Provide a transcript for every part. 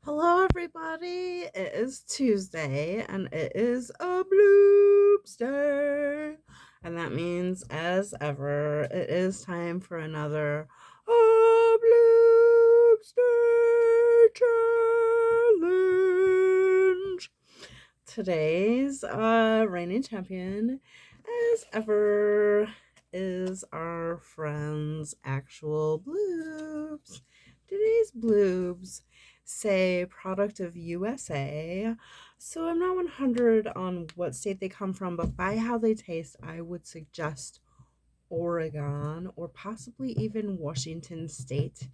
Hello, everybody. It is Tuesday and it is a Bloobsday. And that means, as ever, it is time for another Bloobsday challenge. Today's reigning champion, as ever, is our friend's actual bloobs. Today's bloobs say product of USA. So I'm not 100 on what state they come from, but by how they taste, I would suggest Oregon or possibly even Washington State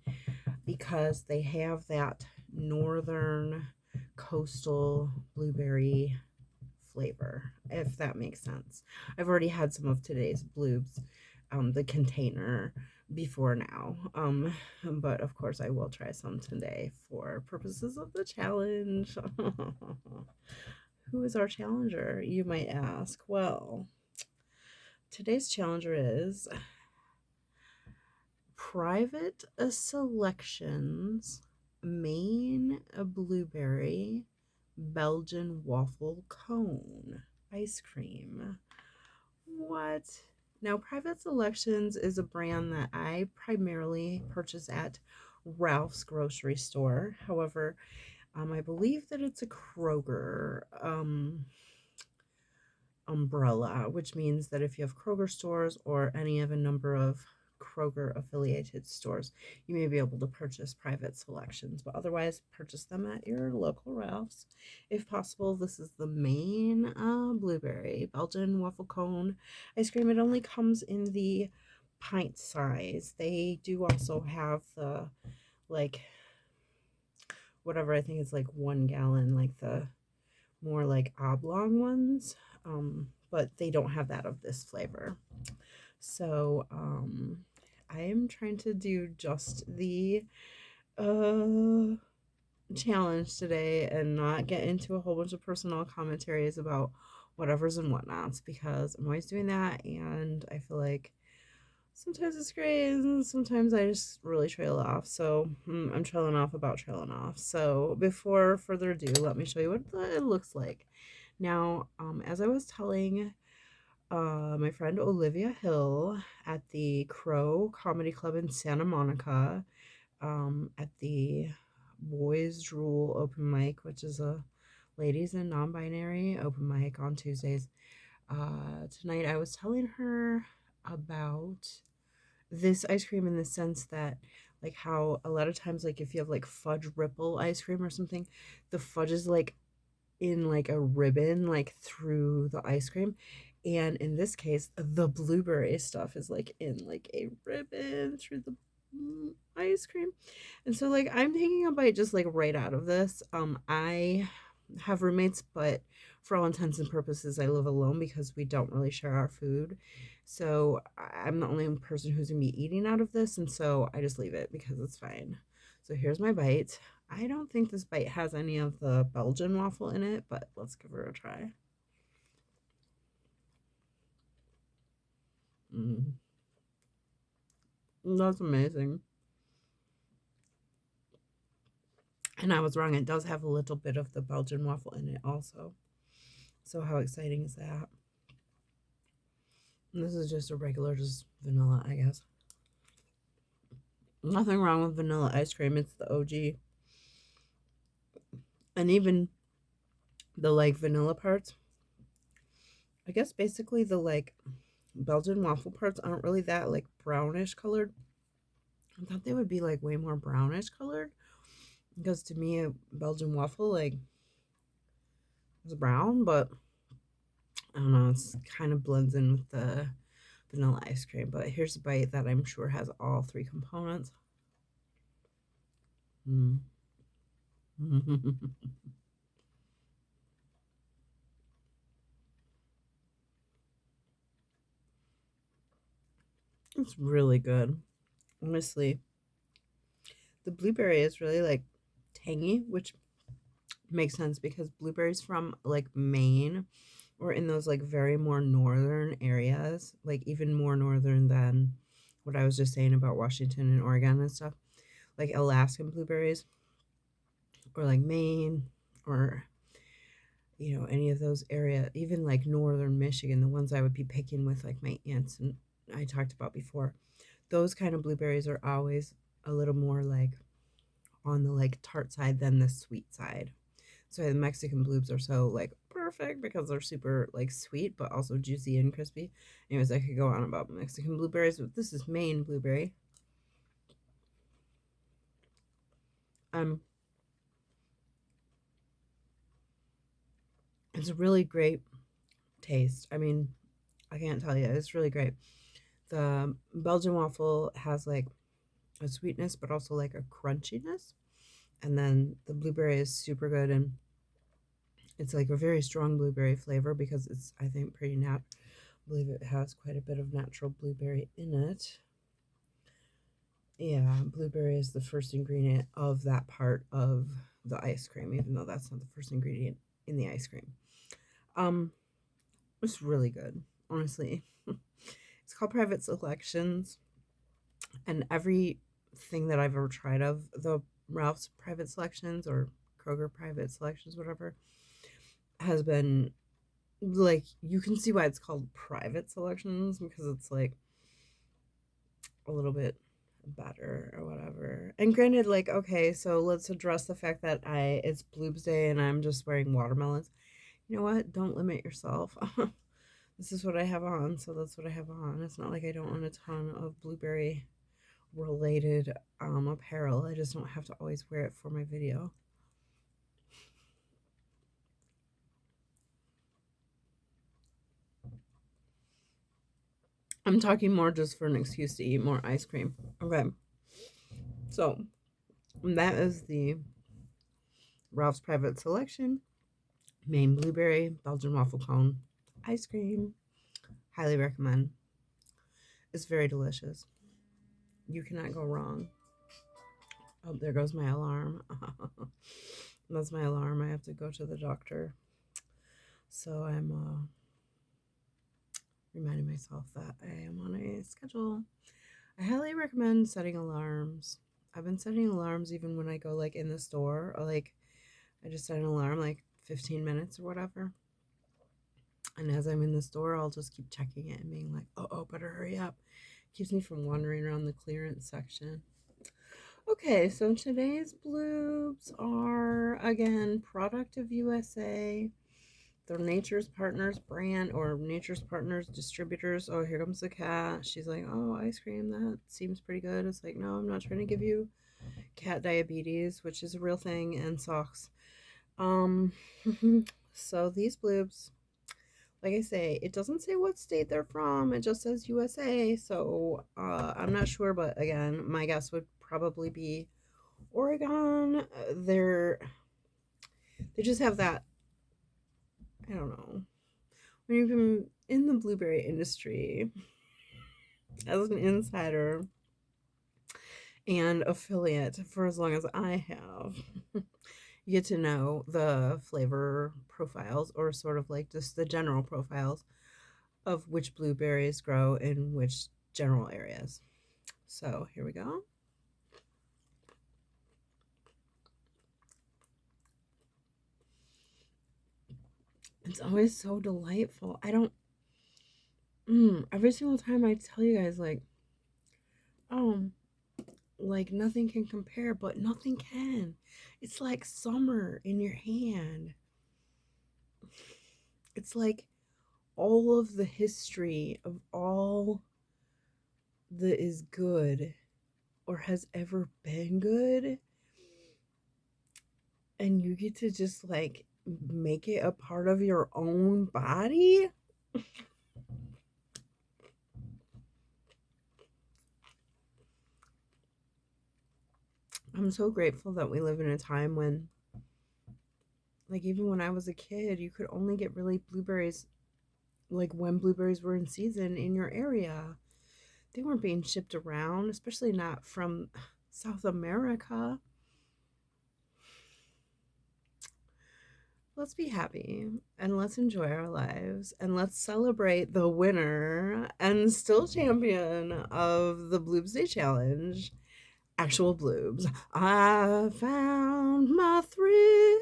because they have that northern coastal blueberry flavor, if that makes sense. I've already had some of today's bloobs, the container before now. But of course I will try some today for purposes of the challenge. Who is our challenger, you might ask? Well, today's challenger is Private Selections Maine Blueberry Belgian Waffle Cone ice cream. What? Now, Private Selections is a brand that I primarily purchase at Ralph's grocery store. However, I believe that it's a Kroger umbrella, which means that if you have Kroger stores or any of a number of Kroger affiliated stores, you may be able to purchase Private Selections, but otherwise purchase them at your local Ralph's. If possible, this is the Maine blueberry Belgian waffle cone ice cream. It only comes in the pint size. They do also have the like whatever, I think it's like 1 gallon, like the more like oblong ones, but they don't have that of this flavor. So I am trying to do just the uh, challenge today and not get into a whole bunch of personal commentaries about whatevers and whatnots because I'm always doing that and I feel like sometimes it's great and sometimes I just really trail off. So I'm trailing off about trailing off. So before further ado, let me show you what it looks like. Now, as I was telling my friend Olivia Hill at the Crow Comedy Club in Santa Monica, at the Boys Drool open mic, which is a ladies and non-binary open mic on Tuesdays. Tonight I was telling her about this ice cream in the sense that like how a lot of times like if you have like fudge ripple ice cream or something, the fudge is like in like a ribbon like through the ice cream, and in this case the blueberry stuff is like in like a ribbon through the ice cream. And so like I'm taking a bite just like right out of this. I have roommates, but for all intents and purposes I live alone because we don't really share our food, so I'm the only person who's gonna be eating out of this, and so I just leave it because it's fine. So here's my bite. I don't think this bite has any of the Belgian waffle in it, but let's give her a try. Mm, that's amazing. And I was wrong. It does have a little bit of the Belgian waffle in it also. So how exciting is that? And this is just a regular, just vanilla, I guess. Nothing wrong with vanilla ice cream. It's the OG. And even the like vanilla parts, I guess basically the like Belgian waffle parts aren't really that like brownish colored. I thought they would be like way more brownish colored because to me a Belgian waffle like is brown, but I don't know, it's kind of blends in with the vanilla ice cream. But here's a bite that I'm sure has all three components. Mm. It's really good. Honestly, the blueberry is really like tangy, which makes sense because blueberries from like Maine or in those like very more northern areas, like even more northern than what I was just saying about Washington and Oregon and stuff, like Alaskan blueberries or like Maine, or any of those area, even like northern Michigan, the ones I would be picking with like my aunts and I talked about before. Those kind of blueberries are always a little more like on the like tart side than the sweet side. So the Mexican bloobs are so like perfect because they're super like sweet but also juicy and crispy. Anyways, I could go on about Mexican blueberries, but this is Maine blueberry. Um, it's a really great taste. I mean, I can't tell you, it's really great. The Belgian waffle has like a sweetness, but also like a crunchiness, and then the blueberry is super good, and it's like a very strong blueberry flavor because it's, I think, pretty nat. I believe it has quite a bit of natural blueberry in it. Yeah, blueberry is the first ingredient of that part of the ice cream, even though that's not the first ingredient in the ice cream. Um, it's really good, honestly. It's called Private Selections, and everything that I've ever tried of the Ralph's Private Selections or Kroger Private Selections, whatever, has been like, you can see why it's called Private Selections because it's like a little bit better or whatever. And granted, like, okay, so let's address the fact that it's Bloobsday and I'm just wearing watermelons. You know what? Don't limit yourself. This is what I have on, so that's what I have on. It's not like I don't own a ton of blueberry related apparel. I just don't have to always wear it for my video. I'm talking more just for an excuse to eat more ice cream. Okay. So that is the Ralph's Private Selection Maine Blueberry Belgian Waffle Cone ice cream. Highly recommend. It's very delicious. You cannot go wrong. Oh, there goes my alarm. That's my alarm. I have to go to the doctor. So I'm reminding myself that I am on a schedule. I highly recommend setting alarms. I've been setting alarms even when I go like in the store, or like I just set an alarm like 15 minutes or whatever. And as I'm in the store, I'll just keep checking it and being like, oh, better hurry up. Keeps me from wandering around the clearance section. Okay, so today's bloobs are again product of USA. They're Nature's Partners brand or Nature's Partners distributors. Oh, here comes the cat. She's like, oh, ice cream, that seems pretty good. It's like, no, I'm not trying to give you cat diabetes, which is a real thing, and socks. Um, so these bloobs, like I say, it doesn't say what state they're from. It just says USA. So I'm not sure, but again, my guess would probably be Oregon. They just have that. I don't know. When you've been in the blueberry industry as an insider and affiliate for as long as I have, you get to know the flavor profiles, or sort of like just the general profiles of which blueberries grow in which general areas. So here we go. It's always so delightful. I don't, every single time I tell you guys, like, oh, like nothing can compare, but nothing can. It's like summer in your hand. It's like all of the history of all that is good or has ever been good, and you get to just like make it a part of your own body. I'm so grateful that we live in a time when, like, even when I was a kid, you could only get really blueberries, like when blueberries were in season in your area. They weren't being shipped around, especially not from South America. Let's be happy and let's enjoy our lives and let's celebrate the winner and still champion of the Bloobsday Challenge, Actual Bloobs. I found my thrill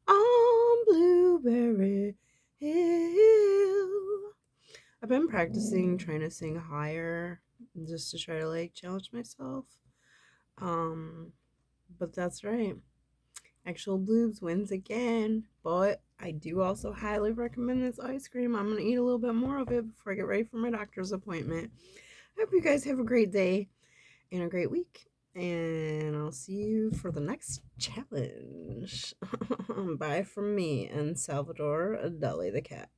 on Blueberry Hill. I've been practicing trying to sing higher just to try to like challenge myself. Um, but that's right. Actual Bloobs wins again. But I do also highly recommend this ice cream. I'm gonna eat a little bit more of it before I get ready for my doctor's appointment. I hope you guys have a great day and a great week. And I'll see you for the next challenge. Bye from me and Salvador Dali the cat.